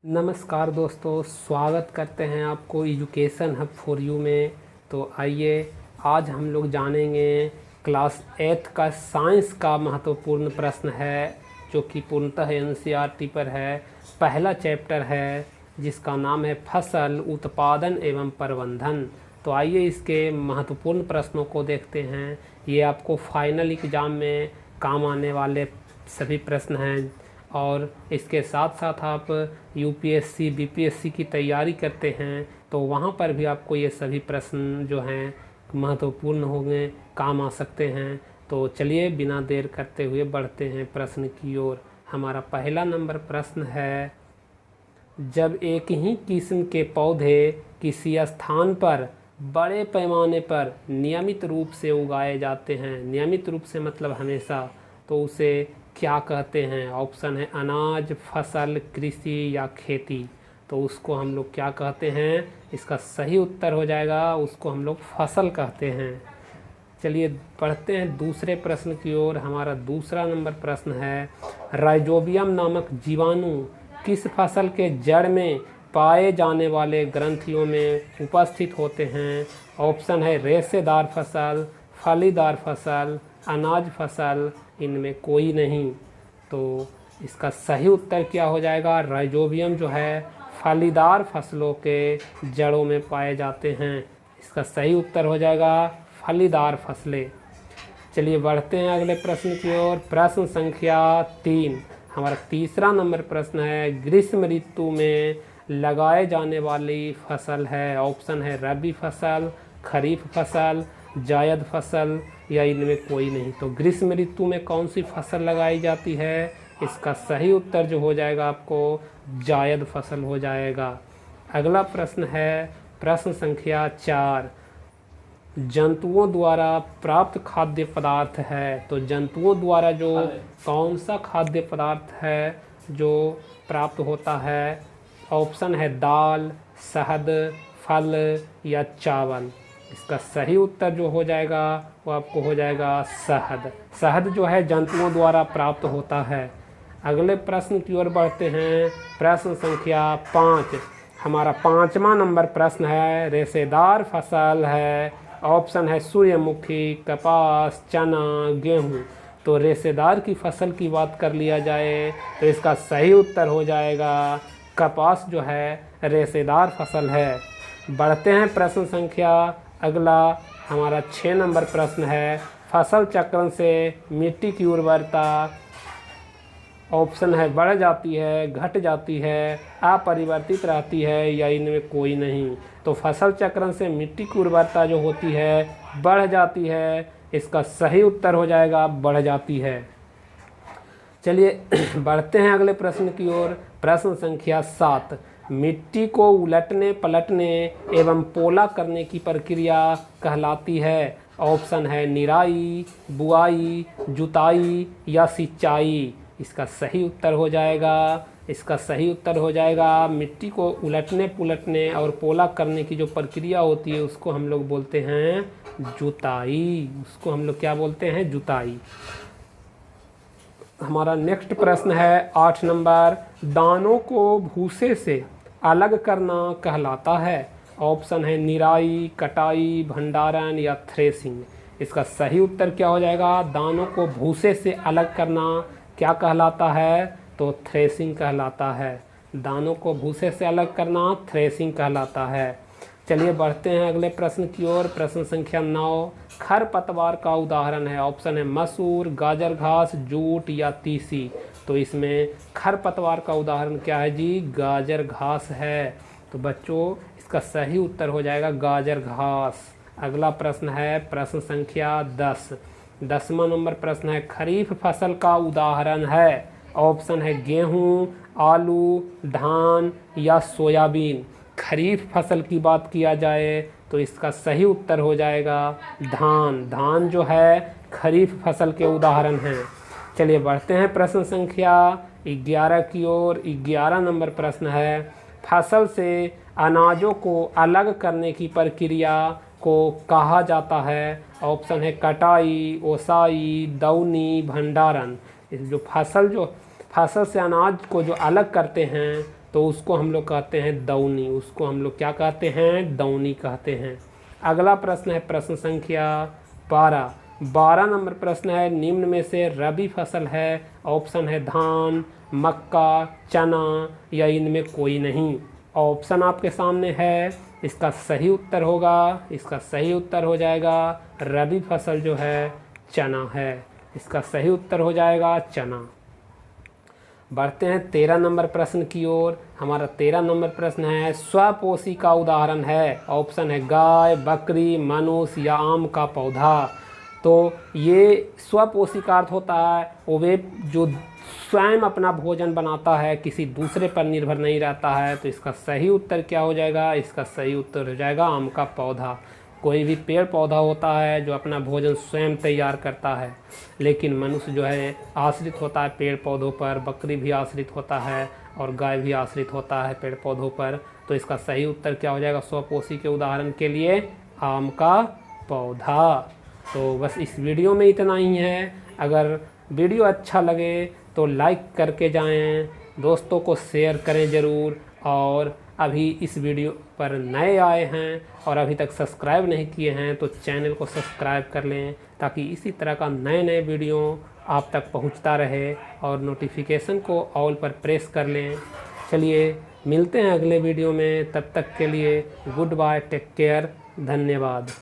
नमस्कार दोस्तों, स्वागत करते हैं आपको एजुकेशन हब फॉर यू में। तो आइए आज हम लोग जानेंगे क्लास 8 का साइंस का महत्वपूर्ण प्रश्न है, जो कि पूर्णतः एनसीईआरटी पर है। पहला चैप्टर है जिसका नाम है फसल उत्पादन एवं प्रबंधन। तो आइए इसके महत्वपूर्ण प्रश्नों को देखते हैं। ये आपको फाइनल एग्ज़ाम में काम आने वाले सभी प्रश्न हैं, और इसके साथ साथ आप यूपीएससी बीपीएससी की तैयारी करते हैं तो वहाँ पर भी आपको ये सभी प्रश्न जो हैं महत्वपूर्ण होंगे, काम आ सकते हैं। तो चलिए बिना देर करते हुए बढ़ते हैं प्रश्न की ओर। हमारा पहला नंबर प्रश्न है, जब एक ही किस्म के पौधे किसी स्थान पर बड़े पैमाने पर नियमित रूप से उगाए जाते हैं, नियमित रूप से मतलब हमेशा, तो उसे क्या कहते हैं? ऑप्शन है अनाज, फसल, कृषि या खेती। तो उसको हम लोग क्या कहते हैं? इसका सही उत्तर हो जाएगा, उसको हम लोग फसल कहते हैं। चलिए पढ़ते हैं दूसरे प्रश्न की ओर। हमारा दूसरा नंबर प्रश्न है, राइजोबियम नामक जीवाणु किस फसल के जड़ में पाए जाने वाले ग्रंथियों में उपस्थित होते हैं? ऑप्शन है रेशेदार फसल, फलीदार फसल, अनाज फसल, इनमें कोई नहीं। तो इसका सही उत्तर क्या हो जाएगा? राइजोबियम जो है फलीदार फसलों के जड़ों में पाए जाते हैं। इसका सही उत्तर हो जाएगा फलीदार फसलें। चलिए बढ़ते हैं अगले प्रश्न की ओर। प्रश्न संख्या 3, हमारा तीसरा नंबर प्रश्न है, ग्रीष्म ऋतु में लगाए जाने वाली फसल है। ऑप्शन है रबी फसल, खरीफ फसल, जायद फसल या इनमें कोई नहीं। तो ग्रीष्म ऋतु में कौन सी फसल लगाई जाती है? इसका सही उत्तर जो हो जाएगा आपको जायद फसल हो जाएगा। अगला प्रश्न है प्रश्न संख्या 4, जंतुओं द्वारा प्राप्त खाद्य पदार्थ है। तो जंतुओं द्वारा जो कौन सा खाद्य पदार्थ है जो प्राप्त होता है? ऑप्शन है दाल, शहद, फल या चावल। इसका सही उत्तर जो हो जाएगा वो आपको हो जाएगा शहद। शहद जो है जंतुओं द्वारा प्राप्त होता है। अगले प्रश्न की ओर बढ़ते हैं। प्रश्न संख्या 5, हमारा पांचवा नंबर प्रश्न है, रेशेदार फसल है। ऑप्शन है सूर्यमुखी, कपास, चना, गेहूँ। तो रेशेदार की फसल की बात कर लिया जाए तो इसका सही उत्तर हो जाएगा कपास जो है रेशेदार फसल है। बढ़ते हैं प्रश्न संख्या अगला, हमारा 6 नंबर प्रश्न है, फसल चक्रण से मिट्टी की उर्वरता ऑप्शन है बढ़ जाती है, घट जाती है, अपरिवर्तित रहती है या इनमें कोई नहीं। तो फसल चक्रण से मिट्टी की उर्वरता जो होती है बढ़ जाती है। इसका सही उत्तर हो जाएगा बढ़ जाती है। चलिए बढ़ते हैं अगले प्रश्न की ओर। प्रश्न संख्या 7, मिट्टी को उलटने पलटने एवं पोला करने की प्रक्रिया कहलाती है। ऑप्शन है निराई, बुआई, जुताई या सिंचाई। इसका सही उत्तर हो जाएगा मिट्टी को उलटने पुलटने और पोला करने की जो प्रक्रिया होती है उसको हम लोग बोलते हैं जुताई। उसको हम लोग क्या बोलते हैं? जुताई। हमारा नेक्स्ट प्रश्न है 8 नंबर, दानों को भूसे से अलग करना कहलाता है। ऑप्शन है निराई, कटाई, भंडारण या थ्रेसिंग। इसका सही उत्तर क्या हो जाएगा? दानों को भूसे से अलग करना क्या कहलाता है? तो थ्रेसिंग कहलाता है। दानों को भूसे से अलग करना थ्रेसिंग कहलाता है। चलिए बढ़ते हैं अगले प्रश्न की ओर। प्रश्न संख्या 9, खरपतवार का उदाहरण है। ऑप्शन है मसूर, गाजर घास, जूट या तीसी। तो इसमें खरपतवार का उदाहरण क्या है जी? गाजर घास है। तो बच्चों इसका सही उत्तर हो जाएगा गाजर घास। अगला प्रश्न है प्रश्न संख्या 10, 10वां नंबर प्रश्न है, खरीफ फसल का उदाहरण है। ऑप्शन है गेहूँ, आलू, धान या सोयाबीन। खरीफ फसल की बात किया जाए तो इसका सही उत्तर हो जाएगा धान। धान जो है खरीफ फसल के उदाहरण हैं। चलिए बढ़ते हैं प्रश्न संख्या 11 की ओर। 11 नंबर प्रश्न है, फसल से अनाजों को अलग करने की प्रक्रिया को कहा जाता है। ऑप्शन है कटाई, ओसाई, दौनी, भंडारण। इस जो फसल से अनाज को जो अलग करते हैं तो उसको हम लोग कहते हैं दौनी। उसको हम लोग क्या कहते हैं? दौनी कहते हैं। अगला प्रश्न है प्रश्न संख्या 12 नंबर प्रश्न है, निम्न में से रबी फसल है, ऑप्शन है धान, मक्का, चना या इनमें कोई नहीं। ऑप्शन आपके सामने है, इसका सही उत्तर हो जाएगा रबी फसल जो है चना है। इसका सही उत्तर हो जाएगा चना। बढ़ते हैं 13 नंबर प्रश्न की ओर। हमारा 13 नंबर प्रश्न है, स्वपोषी का उदाहरण है। ऑप्शन है गाय, बकरी, मनुष्य या आम का पौधा। तो ये स्वपोषी का अर्थ होता है वो वे जो स्वयं अपना भोजन बनाता है, किसी दूसरे पर निर्भर नहीं रहता है। तो इसका सही उत्तर क्या हो जाएगा? इसका सही उत्तर हो जाएगा आम का पौधा। कोई भी पेड़ पौधा होता है जो अपना भोजन स्वयं तैयार करता है, लेकिन मनुष्य जो है आश्रित होता है पेड़ पौधों पर, बकरी भी आश्रित होता है और गाय भी आश्रित होता है पेड़ पौधों पर। तो इसका सही उत्तर क्या हो जाएगा? स्वपोषी के उदाहरण के लिए आम का पौधा। तो बस इस वीडियो में इतना ही है। अगर वीडियो अच्छा लगे तो लाइक करके जाएं, दोस्तों को शेयर करें ज़रूर। और अभी इस वीडियो पर नए आए हैं और अभी तक सब्सक्राइब नहीं किए हैं तो चैनल को सब्सक्राइब कर लें, ताकि इसी तरह का नए वीडियो आप तक पहुंचता रहे। और नोटिफिकेशन को ऑल पर प्रेस कर लें। चलिए मिलते हैं अगले वीडियो में, तब तक के लिए गुड बाय, टेक केयर, धन्यवाद।